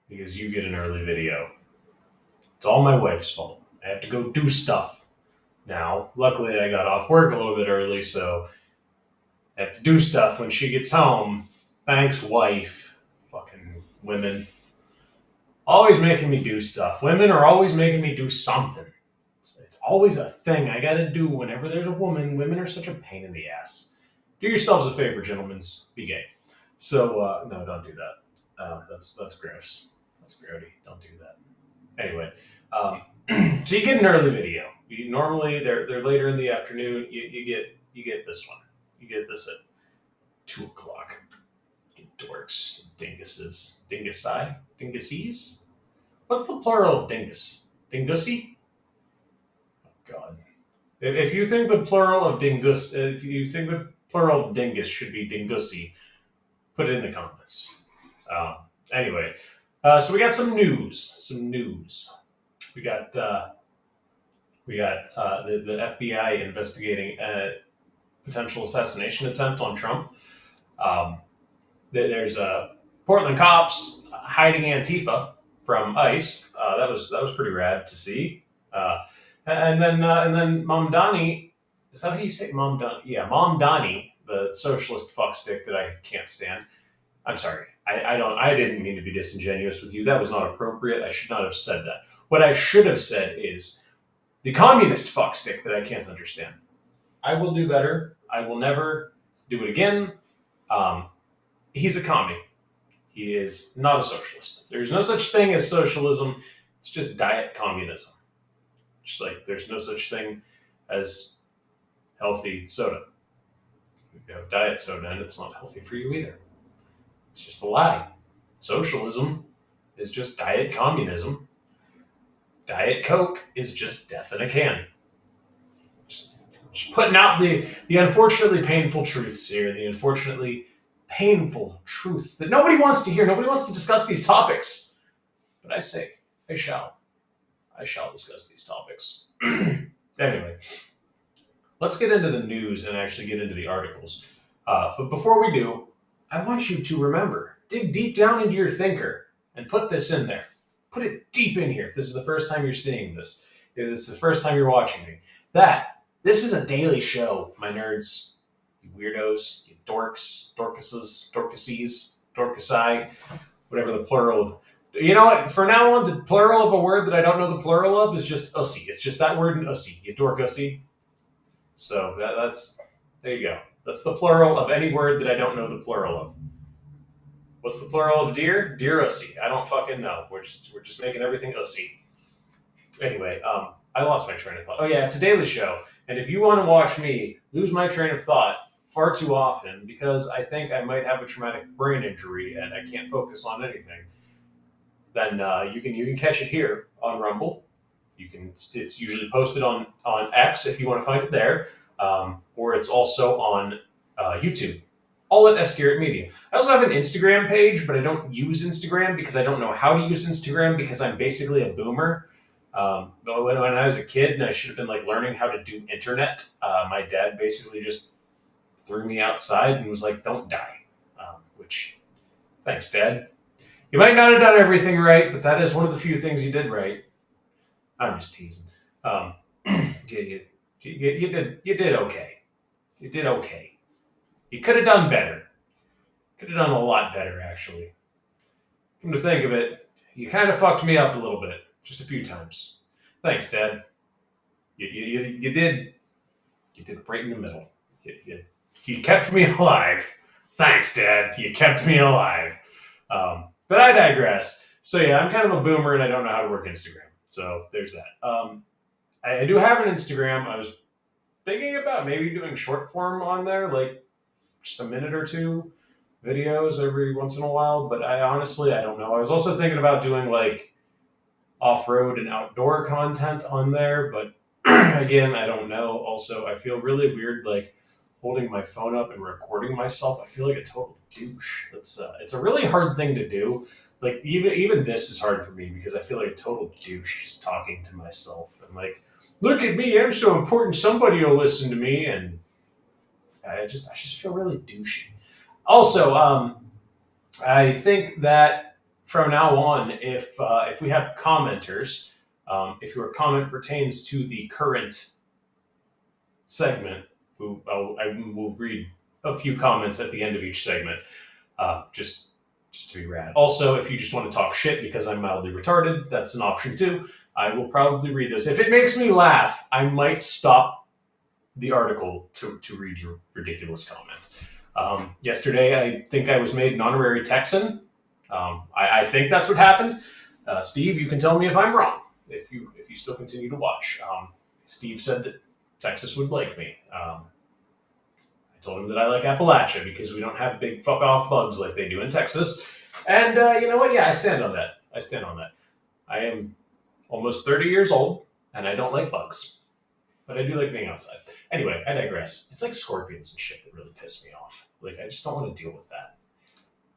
because you get an early video. It's all my wife's fault. I have to go do stuff now. Luckily, I got off work a little bit early, so I have to do stuff when she gets home. Thanks, wife. Fucking women. Always making me do stuff. Women are always making me do something. It's always a thing I gotta do whenever there's a woman. Women are such a pain in the ass. Do yourselves a favor, gentlemen. Be gay. So, no, don't do that. That's gross. That's grody. Don't do that. Anyway, so you get an early video. Normally, they're later in the afternoon. You get this one. You get this at 2 o'clock. You dorks, dinguses, dingusies. What's the plural of dingus? Dingussy? Oh God. If you think the plural of dingus, if you think the plural of dingus should be dingussy, put it in the comments. Anyway, so we got some news. We got the FBI investigating a potential assassination attempt on Trump. There's Portland cops hiding Antifa from ICE. That was pretty rad to see. And then MAMDANI, is that how you say it? MAMDANI? Yeah, MAMDANI, the socialist fuckstick that I can't stand. I'm sorry. I didn't mean to be disingenuous with you. That was not appropriate. I should not have said that. What I should have said is the communist fuckstick that I can't understand. I will do better. I will never do it again. He's a commie. He is not a socialist. There's no such thing as socialism. It's just diet communism. Just like there's no such thing as healthy soda. You have diet soda and it's not healthy for you either. It's just a lie. Socialism is just diet communism. Diet Coke is just death in a can. Just putting out the unfortunately painful truths here, the unfortunately painful truths that nobody wants to hear. Nobody wants to discuss these topics. But I say, I shall discuss these topics. Anyway, let's get into the news and actually get into the articles. But before we do, I want you to remember, dig deep down into your thinker and put this in there. Put it deep in here if this is the first time you're seeing this, if this is the first time you're watching me, that this is a daily show, my nerds, you weirdos, you dorks, dorcasies, dorcasi, whatever the plural of. You know what? For now on, the plural of a word that I don't know the plural of is just ussy. It's just that word and ussy. You dork ussy. So that's there you go. That's the plural of any word that I don't know the plural of. What's the plural of deer? Deer ussy. I don't fucking know. We're just making everything ussy. Anyway, I lost my train of thought. Oh yeah, it's a daily show, and if you want to watch me lose my train of thought far too often because I think I might have a traumatic brain injury and I can't focus on anything, then you can catch it here on Rumble. It's usually posted on X if you want to find it there, or it's also on YouTube. All at sgarrettmedia. I also have an Instagram page, but I don't use Instagram because I don't know how to use Instagram because I'm basically a boomer. But when I was a kid and I should have been like learning how to do internet, my dad basically just threw me outside and was like, "Don't die." Which, thanks, Dad. You might not have done everything right, but that is one of the few things you did right. I'm just teasing. You did okay. You did okay. You could have done better. Could have done a lot better, actually. Come to think of it, you kind of fucked me up a little bit, just a few times. Thanks, Dad. You did it right in the middle. You kept me alive. Thanks, Dad. You kept me alive. But I digress. So yeah, I'm kind of a boomer and I don't know how to work Instagram. So there's that. I do have an Instagram. I was thinking about maybe doing short form on there, like just a minute or two videos every once in a while. But I don't know. I was also thinking about doing like off-road and outdoor content on there. But again, I don't know. Also, I feel really weird like holding my phone up and recording myself. I feel like a total douche. It's a really hard thing to do. Like even this is hard for me because I feel like a total douche just talking to myself and like, look at me, I'm so important, somebody will listen to me, and I just feel really douchey. Also, I think that from now on, if we have commenters, if your comment pertains to the current segment, I will read a few comments at the end of each segment, just to be rad. Also, if you just want to talk shit because I'm mildly retarded, that's an option too. I will probably read those. If it makes me laugh, I might stop the article to read your ridiculous comments. Yesterday, I think I was made an honorary Texan. I think that's what happened. Steve, you can tell me if I'm wrong, if you still continue to watch. Steve said that Texas would like me. I told him that I like Appalachia because we don't have big fuck off bugs like they do in Texas. And you know what? Yeah, I stand on that. I am almost 30 years old, and I don't like bugs. But I do like being outside. Anyway, I digress. It's like scorpions and shit that really piss me off. Like, I just don't want to deal with that.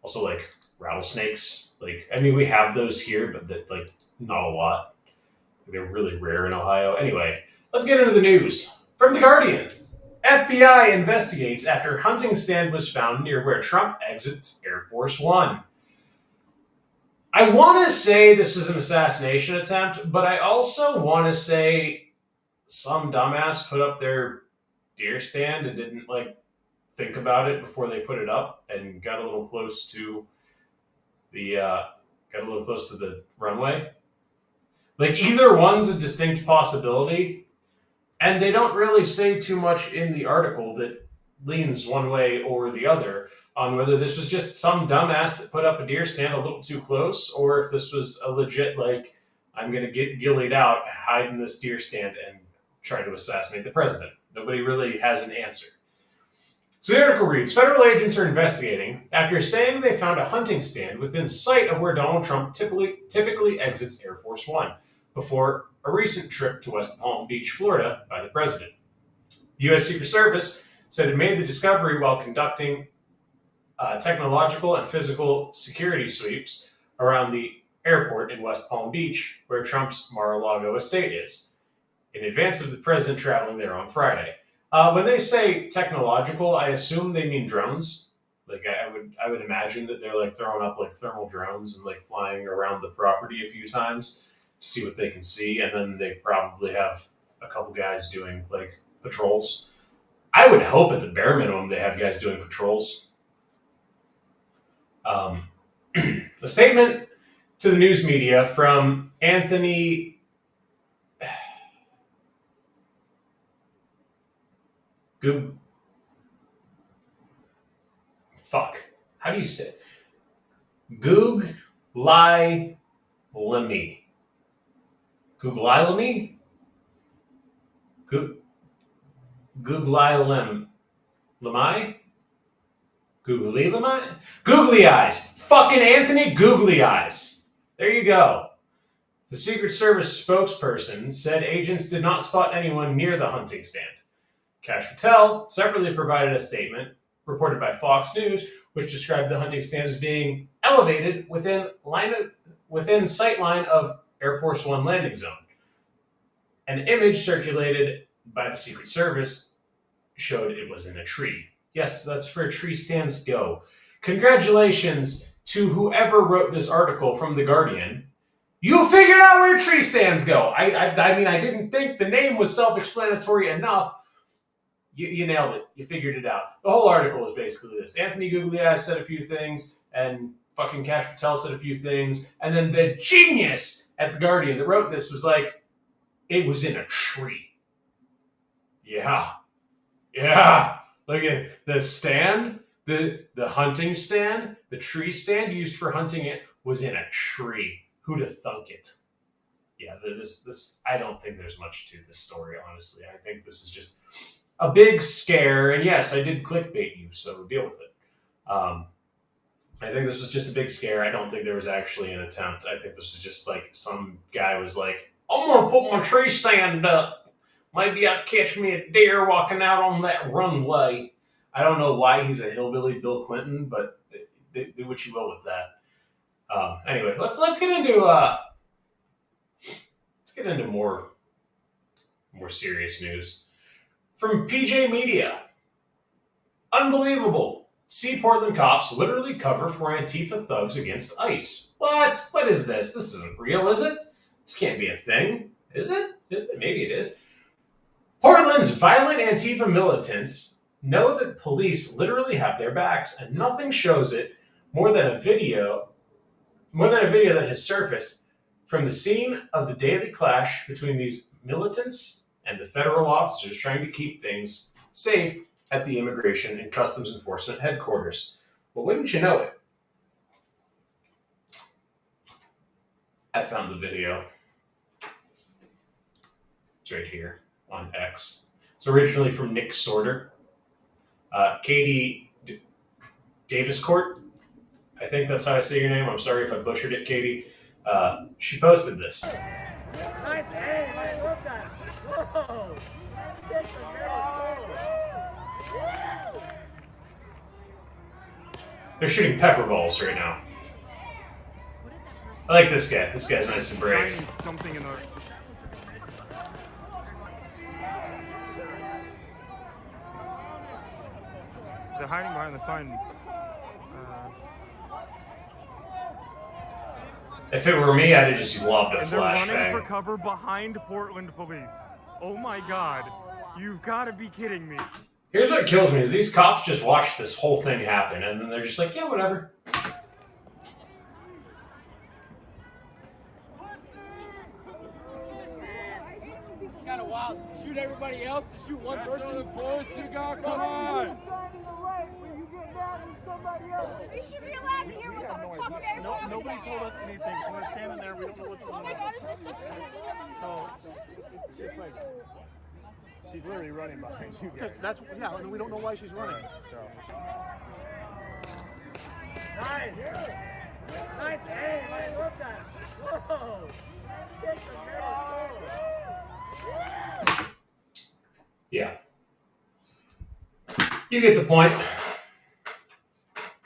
Also, like, rattlesnakes. Like, I mean, we have those here, but like, not a lot. They're really rare in Ohio. Anyway, let's get into the news. From The Guardian. FBI investigates after hunting stand was found near where Trump exits Air Force One. I want to say this is an assassination attempt, but I also want to say some dumbass put up their deer stand and didn't like think about it before they put it up and got a little close to the runway. Like, either one's a distinct possibility, and they don't really say too much in the article that leans one way or the other on whether this was just some dumbass that put up a deer stand a little too close, or if this was a legit, like, I'm going to get gillied out, hide in this deer stand, and try to assassinate the president. Nobody really has an answer. So the article reads, federal agents are investigating after saying they found a hunting stand within sight of where Donald Trump typically exits Air Force One before a recent trip to West Palm Beach, Florida, by the president. The U.S. Secret Service said it made the discovery while conducting technological and physical security sweeps around the airport in West Palm Beach, where Trump's Mar-a-Lago estate is, in advance of the president traveling there on Friday. When they say technological, I assume they mean drones. Like, I would imagine that they're like throwing up like thermal drones and like flying around the property a few times to see what they can see, and then they probably have a couple guys doing like patrols. I would hope at the bare minimum they have guys doing patrols. A statement to the news media from Anthony How do you say it? Guglielmi. Guglielmi? Guglielmi? Guglielmi? Googly eyes. Fucking Anthony Googly Eyes. There you go. The Secret Service spokesperson said agents did not spot anyone near the hunting stand. Kash Patel separately provided a statement reported by Fox News, which described the hunting stand as being elevated within sightline of Air Force One landing zone. An image circulated by the Secret Service showed it was in a tree. Yes, that's where tree stands go. Congratulations to whoever wrote this article from The Guardian. You figured out where tree stands go. I mean, I didn't think the name was self-explanatory enough. You nailed it. You figured it out. The whole article is basically this. Anthony Googly Eyes said a few things, and fucking Kash Patel said a few things, and then the genius at The Guardian that wrote this was like, it was in a tree. Yeah. Look at the stand, the hunting stand, the tree stand used for hunting it was in a tree. Who'd have thunk it? Yeah, this I don't think there's much to this story, honestly. I think this is just a big scare, and yes, I did clickbait you, so deal with it. I think this was just a big scare. I don't think there was actually an attempt. I think this was just like some guy was like, I'm going to put my tree stand up. Maybe I'll catch me a deer walking out on that runway. I don't know why he's a hillbilly Bill Clinton, but do what you will with that. Anyway, let's get into more serious news. From PJ Media. Unbelievable. See Portland cops literally cover for Antifa thugs against ICE. What? What is this? This isn't real, is it? This can't be a thing. Is it? Is it? Maybe it is. Portland's violent Antifa militants know that police literally have their backs, and nothing shows it more than a video that has surfaced from the scene of the daily clash between these militants and the federal officers trying to keep things safe at the Immigration and Customs Enforcement headquarters. Well, wouldn't you know it? I found the video. It's right here on X. It's originally from Nick Sorter. Katie Davis Court. I think that's how I say your name. I'm sorry if I butchered it, Katie. She posted this. Nice aim. I love that. Whoa. They're shooting pepper balls right now. I like this guy. This guy's nice and brave. Something in the... They're hiding behind the sign. If it were me, I'd have just lobbed a and they're running flashbang. for cover behind Portland police. Oh my god. You've got to be kidding me. Here's what kills me is these cops just watch this whole thing happen, and then they're just like, yeah, whatever. It's kind of wild. Shoot everybody else to shoot one person. The bullets you got, come on. You should be allowed to hear what the fuck they're talking Nobody about. told us anything, so we're standing there. We don't know what's Oh going my on. god, is this the So it's just like she's literally running behind you guys. Yeah, and we don't know why she's running. So. Nice. Nice aim. I love that. Whoa. Yeah. You get the point.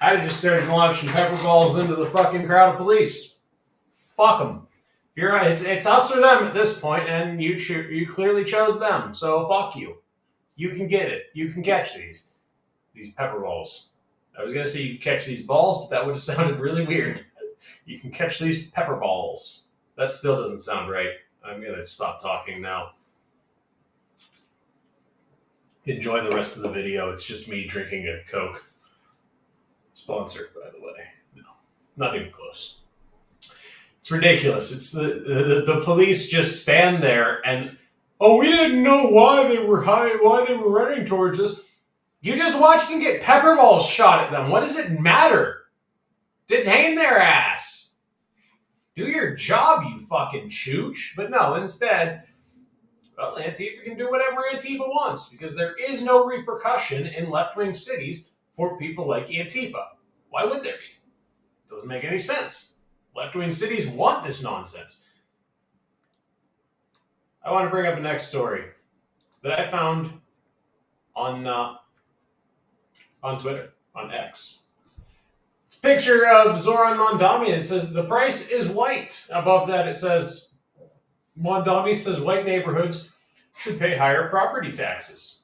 I just started launching pepper balls into the fucking crowd of police. Fuck them. You're right. It's us or them at this point, and you clearly chose them. So fuck you. You can get it. You can catch these pepper balls. I was gonna say you can catch these balls, but that would have sounded really weird. You can catch these pepper balls. That still doesn't sound right. I'm gonna stop talking now. Enjoy the rest of the video. It's just me drinking a Coke. Sponsored, by the way. No, not even close. It's ridiculous. It's the police just stand there and, oh, we didn't know why they were running towards us. You just watched them get pepper balls shot at them. What does it matter? Detain their ass. Do your job, you fucking chooch. But no, instead, well, Antifa can do whatever Antifa wants because there is no repercussion in left-wing cities for people like Antifa. Why would there be? It doesn't make any sense. Left-wing cities want this nonsense. I want to bring up the next story that I found on Twitter, on X. It's a picture of Zoran Mondani. It says, the price is white. Above that it says, Mondani says white neighborhoods should pay higher property taxes.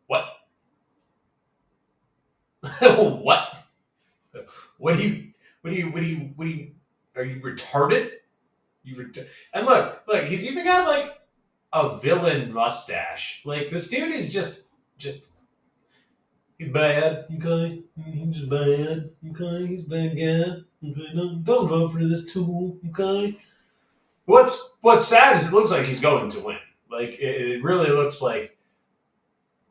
What? What? What do you, are you retarded? And look, he's even got like a villain mustache. Like this dude is just, he's bad, okay? He's bad, okay? He's a bad guy, okay? No, don't vote for this tool, okay? What's sad is it looks like he's going to win. Like, it really looks like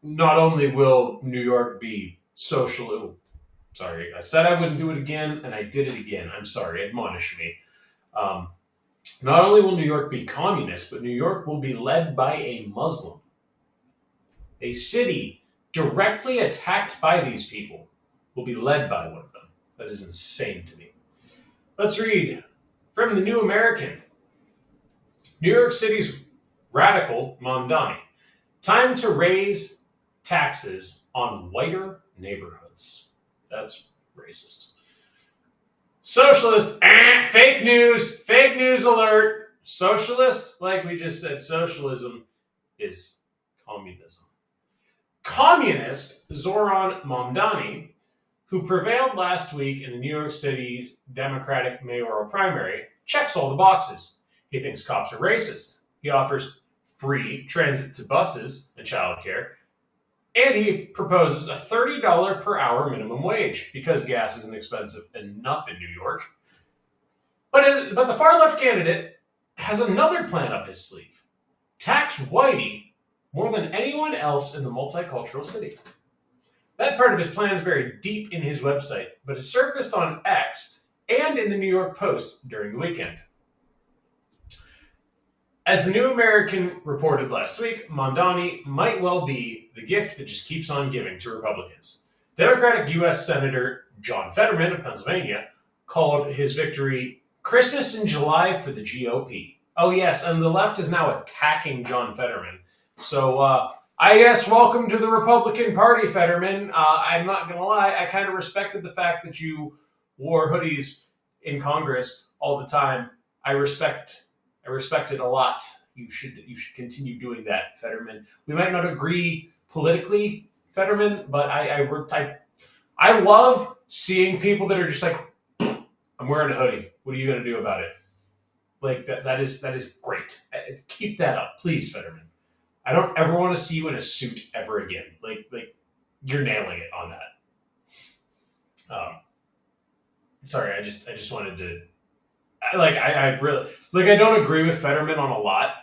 not only will New York be social... Sorry, I said I wouldn't do it again, and I did it again. I'm sorry, admonish me. Not only will New York be communist, but New York will be led by a Muslim. A city directly attacked by these people will be led by one of them. That is insane to me. Let's read from the New American. New York City's radical MAMDANI. Time to raise taxes on whiter neighborhoods. That's racist. Socialist, fake news alert. Socialist, like we just said, socialism is communism. Communist Zoran Mamdani, who prevailed last week in the New York City's Democratic mayoral primary, checks all the boxes. He thinks cops are racist. He offers free transit to buses and childcare, and he proposes a $30 per hour minimum wage because gas isn't expensive enough in New York. But the far left candidate has another plan up his sleeve: tax whitey more than anyone else in the multicultural city. That part of his plan is buried deep in his website, but is surfaced on X and in the New York Post during the weekend. As the New American reported last week, Mamdani might well be the gift that just keeps on giving to Republicans. Democratic U.S. Senator John Fetterman of Pennsylvania called his victory Christmas in July for the GOP. Oh yes, and the left is now attacking John Fetterman. So, I guess welcome to the Republican Party, Fetterman. I'm not going to lie, I kind of respected the fact that you wore hoodies in Congress all the time. I respect it a lot. You should continue doing that, Fetterman. We might not agree politically, Fetterman, but I love seeing people that are just like, I'm wearing a hoodie. What are you going to do about it? Like that is great. Keep that up, please, Fetterman. I don't ever want to see you in a suit ever again. Like you're nailing it on that. Sorry, I just wanted to. I really I don't agree with Fetterman on a lot,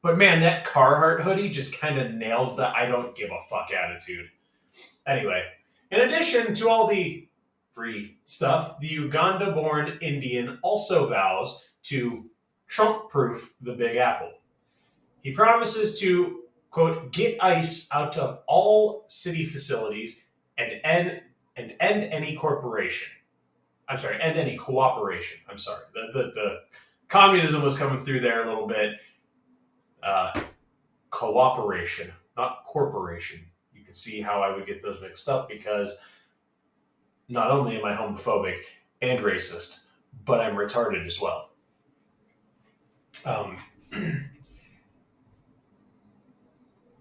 but man, that Carhartt hoodie just kind of nails the I don't give a fuck attitude. Anyway, in addition to all the free stuff, the Uganda-born Indian also vows to Trump-proof the Big Apple. He promises to, quote, get ICE out of all city facilities and end any corporation. I'm sorry, end any cooperation. I'm sorry. The communism was coming through there a little bit. Cooperation, not corporation. You can see how I would get those mixed up because not only am I homophobic and racist, but I'm retarded as well.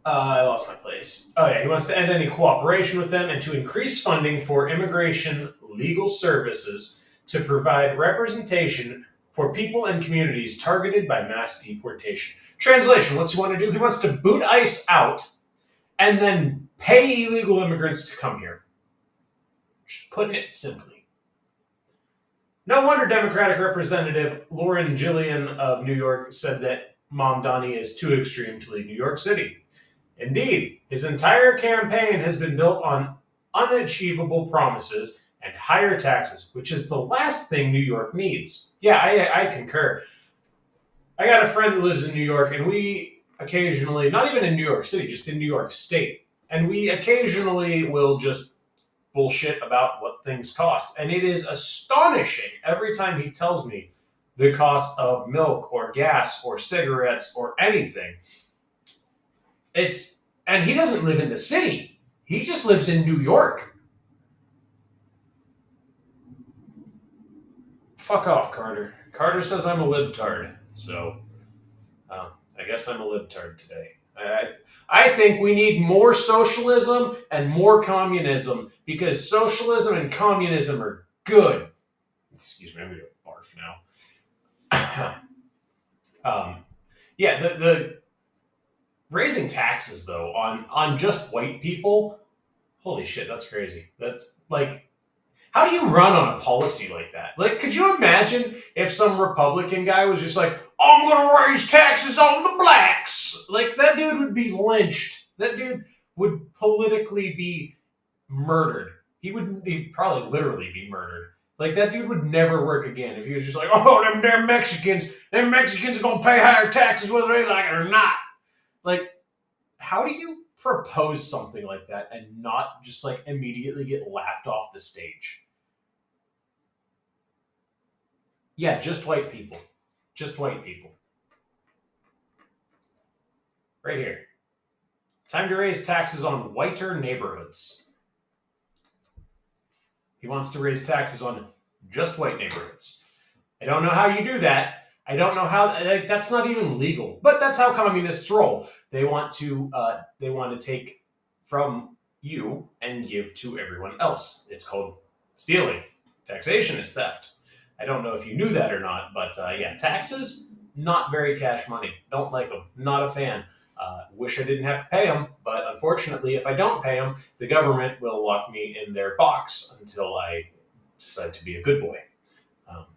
I lost my place. Oh yeah, he wants to end any cooperation with them and to increase funding for immigration legal services to provide representation for people and communities targeted by mass deportation. Translation, what's he want to do? He wants to boot ICE out and then pay illegal immigrants to come here. Just putting it simply. No wonder Democratic Representative Lauren Gillian of New York said that Mamdani is too extreme to lead New York City. Indeed, his entire campaign has been built on unachievable promises and higher taxes, which is the last thing New York needs. Yeah, I concur. I got a friend who lives in New York, and we occasionally, not even in New York City, just in New York State, and we occasionally will just bullshit about what things cost. And it is astonishing every time he tells me the cost of milk or gas or cigarettes or anything. And he doesn't live in the city. He just lives in New York. Fuck off, Carter. Carter says I'm a libtard, so I guess I'm a libtard today. I think we need more socialism and more communism because socialism and communism are good. Excuse me, I'm going to barf now. The raising taxes, though, on just white people, holy shit, that's crazy. That's like, how do you run on a policy like that? Like, could you imagine if some Republican guy was just like, I'm going to raise taxes on the blacks? Like, that dude would be lynched. That dude would politically be murdered. He'd probably literally be murdered. Like, that dude would never work again if he was just like, oh, them damn Mexicans are going to pay higher taxes whether they like it or not. Like, how do you propose something like that and not just, like, immediately get laughed off the stage? Yeah, just white people. Just white people. Right here. Time to raise taxes on whiter neighborhoods. He wants to raise taxes on just white neighborhoods. I don't know how you do that. I don't know how, like, that's not even legal, but that's how communists roll. They want to take from you and give to everyone else. It's called stealing. Taxation is theft. I don't know if you knew that or not, but yeah, taxes, not very cash money. Don't like them. Not a fan. Wish I didn't have to pay them, but unfortunately, if I don't pay them, the government will lock me in their box until I decide to be a good boy.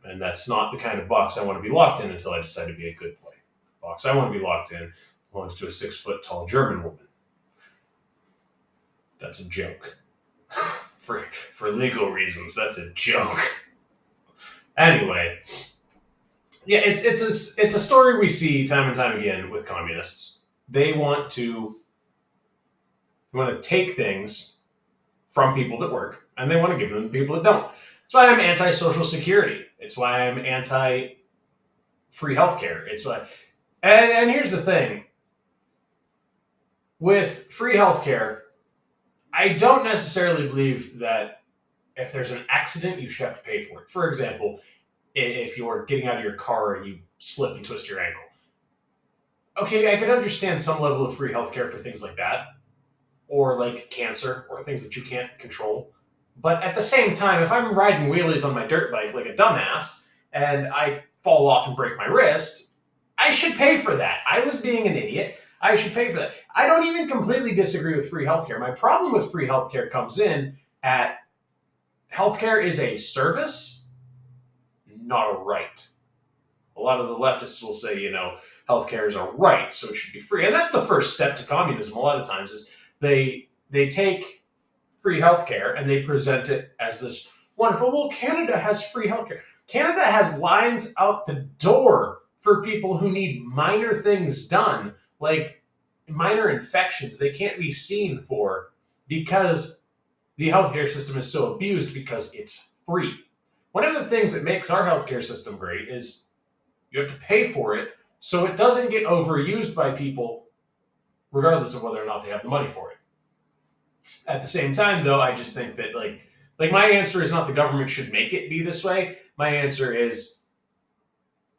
And that's not the kind of box I want to be locked in until I decide to be a good boy. The box I want to be locked in belongs to a 6-foot-tall German woman. That's a joke. For legal reasons, that's a joke. Anyway, yeah, it's a story we see time and time again with communists. They want to take things from people that work, and they want to give them to people that don't. That's why I'm anti-social security. It's why I'm anti-free healthcare. It's why, and here's the thing. With free healthcare, I don't necessarily believe that if there's an accident, you should have to pay for it. For example, if you're getting out of your car and you slip and twist your ankle. Okay, I can understand some level of free healthcare for things like that, or like cancer, or things that you can't control. But at the same time, if I'm riding wheelies on my dirt bike like a dumbass, and I fall off and break my wrist, I should pay for that. I was being an idiot. I should pay for that. I don't even completely disagree with free healthcare. My problem with free healthcare comes in at healthcare is a service, not a right. A lot of the leftists will say, healthcare is a right, so it should be free. And that's the first step to communism a lot of times is they take free healthcare and they present it as this wonderful, well, Canada has free healthcare. Canada has lines out the door for people who need minor things done, like minor infections they can't be seen for because the healthcare system is so abused because it's free. One of the things that makes our healthcare system great is you have to pay for it so it doesn't get overused by people regardless of whether or not they have the money for it. At the same time, though, I just think that like my answer is not the government should make it be this way. My answer is,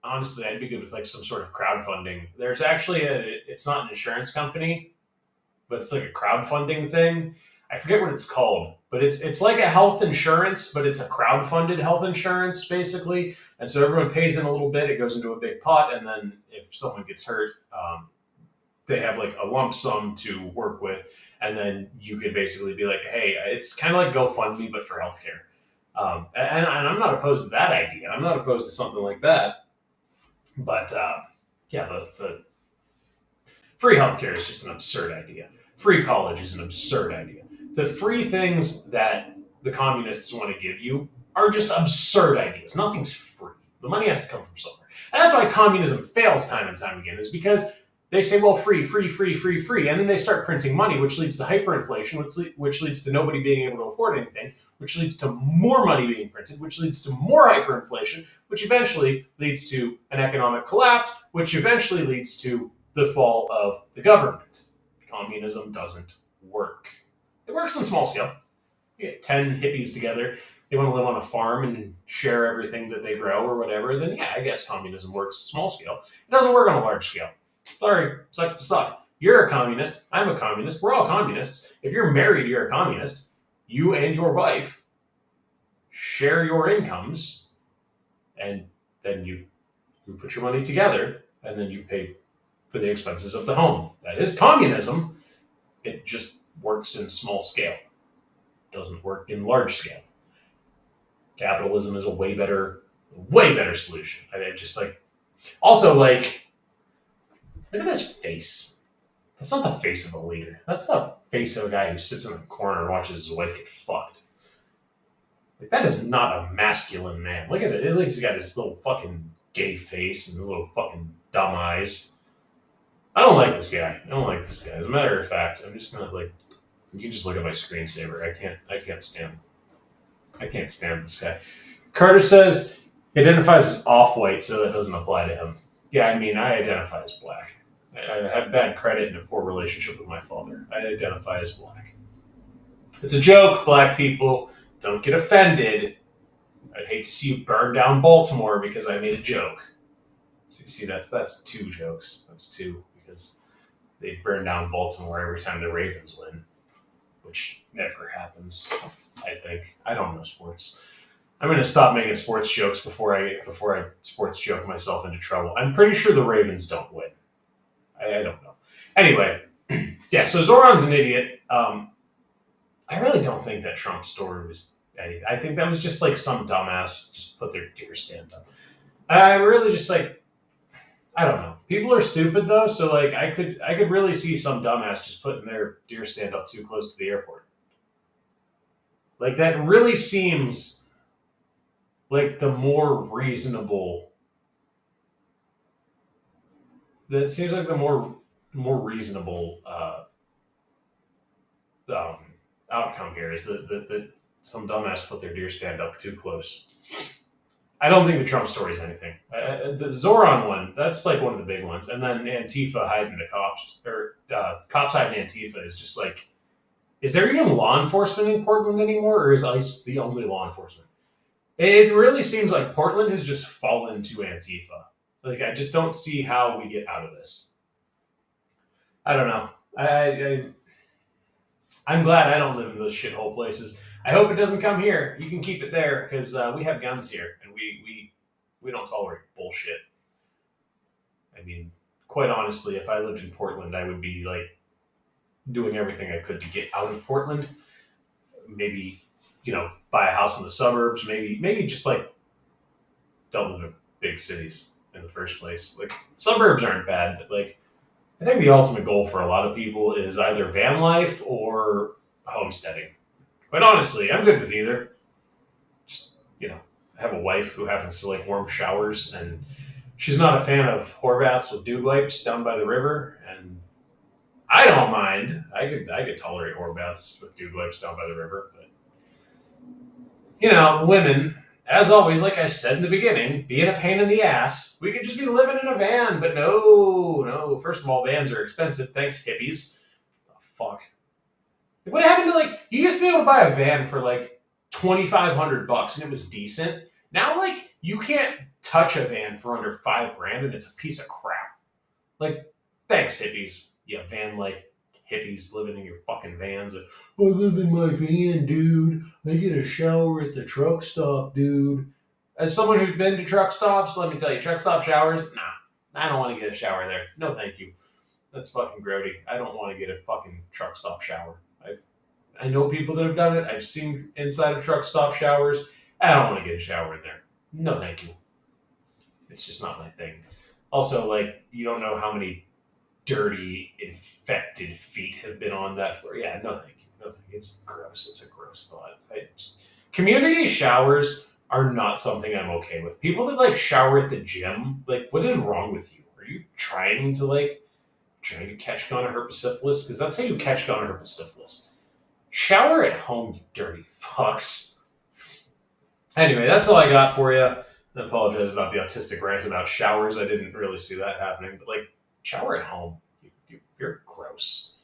honestly, I'd be good with like some sort of crowdfunding. There's actually it's not an insurance company, but it's like a crowdfunding thing. I forget what it's called, but it's like a health insurance, but it's a crowdfunded health insurance basically. And so everyone pays in a little bit, it goes into a big pot, and then if someone gets hurt, they have like a lump sum to work with, and then you could basically be like, hey, it's kind of like GoFundMe, but for healthcare. And I'm not opposed to that idea. I'm not opposed to something like that. But yeah, the free healthcare is just an absurd idea. Free college is an absurd idea. The free things that the communists want to give you are just absurd ideas. Nothing's free. The money has to come from somewhere. And that's why communism fails time and time again, is because they say, well, free, free, free, free, free. And then they start printing money, which leads to hyperinflation, which leads to nobody being able to afford anything, which leads to more money being printed, which leads to more hyperinflation, which eventually leads to an economic collapse, which eventually leads to the fall of the government. Communism doesn't work. It works on small scale. You get 10 hippies together, they want to live on a farm and share everything that they grow or whatever, then yeah, I guess communism works small scale. It doesn't work on a large scale. Sorry, sucks to suck. You're a communist, I'm a communist, we're all communists. If you're married, you're a communist. You and your wife share your incomes, and then you put your money together, and then you pay for the expenses of the home. That is communism. It just works in small scale. It doesn't work in large scale. Capitalism is a way better solution. I just like, also like, look at this face. That's not the face of a leader. That's the face of a guy who sits in the corner and watches his wife get fucked. Like, that is not a masculine man. Look at it. It looks like he's got this little fucking gay face and his little fucking dumb eyes. I don't like this guy. As a matter of fact, I'm just gonna like, you can just look at my screensaver. I can't stand this guy. Carter says he identifies as off-white, so that doesn't apply to him. Yeah, I mean, I identify as black. I have bad credit and a poor relationship with my father. I identify as black. It's a joke, black people. Don't get offended. I'd hate to see you burn down Baltimore because I made a joke. See, that's two jokes. That's two, because they burn down Baltimore every time the Ravens win. which never happens. I think I don't know sports. I'm gonna stop making sports jokes before I sports joke myself into trouble. I'm pretty sure the Ravens don't win. I don't know. Anyway, yeah. So Zoran's an idiot. I really don't think that Trump story was anything. I think that was just like some dumbass just put their deer stand up. I really just like I don't know. People are stupid though, so like I could really see some dumbass just putting their deer stand up too close to the airport. Like that really seems like the more reasonable. That seems like the more reasonable outcome here is that some dumbass put their deer stand up too close. I don't think the Trump story is anything. The Zoran one, that's like one of the big ones. And then Antifa hiding the cops, or cops hiding Antifa is just like, is there even law enforcement in Portland anymore, or is ICE the only law enforcement? It really seems like Portland has just fallen to Antifa. Like, I just don't see how we get out of this. I don't know. I'm glad I don't live in those shithole places. I hope it doesn't come here. You can keep it there because we have guns here and we don't tolerate bullshit. I mean, quite honestly, if I lived in Portland, I would be like doing everything I could to get out of Portland. Maybe, buy a house in the suburbs. Maybe just like don't live in big cities in the first place. Like suburbs aren't bad, but like I think the ultimate goal for a lot of people is either van life or homesteading. Quite honestly, I'm good with either. Just, I have a wife who happens to like warm showers, and she's not a fan of whore baths with dude wipes down by the river, and I don't mind. I could tolerate whore baths with dude wipes down by the river, but the women, as always, like I said in the beginning, being a pain in the ass. We could just be living in a van, but no. First of all, vans are expensive. Thanks, hippies. The fuck. What happened to you used to be able to buy a van for like $2,500 and it was decent. Now you can't touch a van for under $5,000 and it's a piece of crap. Thanks, hippies. Yeah, van life hippies living in your fucking vans. I live in my van, dude. I get a shower at the truck stop, dude. As someone who's been to truck stops, let me tell you, truck stop showers, nah. I don't want to get a shower there. No, thank you. That's fucking grody. I don't want to get a fucking truck stop shower. I know people that have done it. I've seen inside of truck stop showers. I don't want to get a shower in there. No, thank you. It's just not my thing. Also, you don't know how many dirty, infected feet have been on that floor. Yeah, no thank you. No thank you. It's gross. It's a gross thought. Community showers are not something I'm okay with. People that shower at the gym, what is wrong with you? Are you trying to catch gonorrhea syphilis? Because that's how you catch gonorrhea syphilis. Shower at home, you dirty fucks. Anyway, that's all I got for you. I apologize about the autistic rant about showers. I didn't really see that happening. But shower at home. You're gross.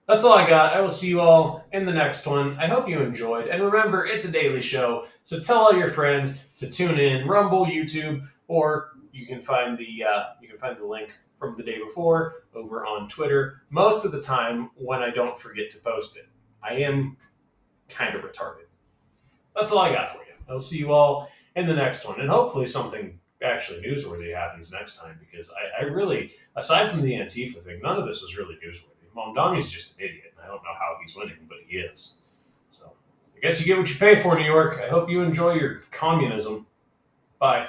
That's all I got. I will see you all in the next one. I hope you enjoyed. And remember, it's a daily show. So tell all your friends to tune in, Rumble, YouTube, or you can find the link from the day before over on Twitter. Most of the time when I don't forget to post it. I am kind of retarded. That's all I got for you. I'll see you all in the next one. And hopefully something actually newsworthy happens next time, because I really, aside from the Antifa thing, none of this was really newsworthy. MAMDANI's just an idiot, and I don't know how he's winning, but he is. So I guess you get what you pay for, New York. I hope you enjoy your communism. Bye.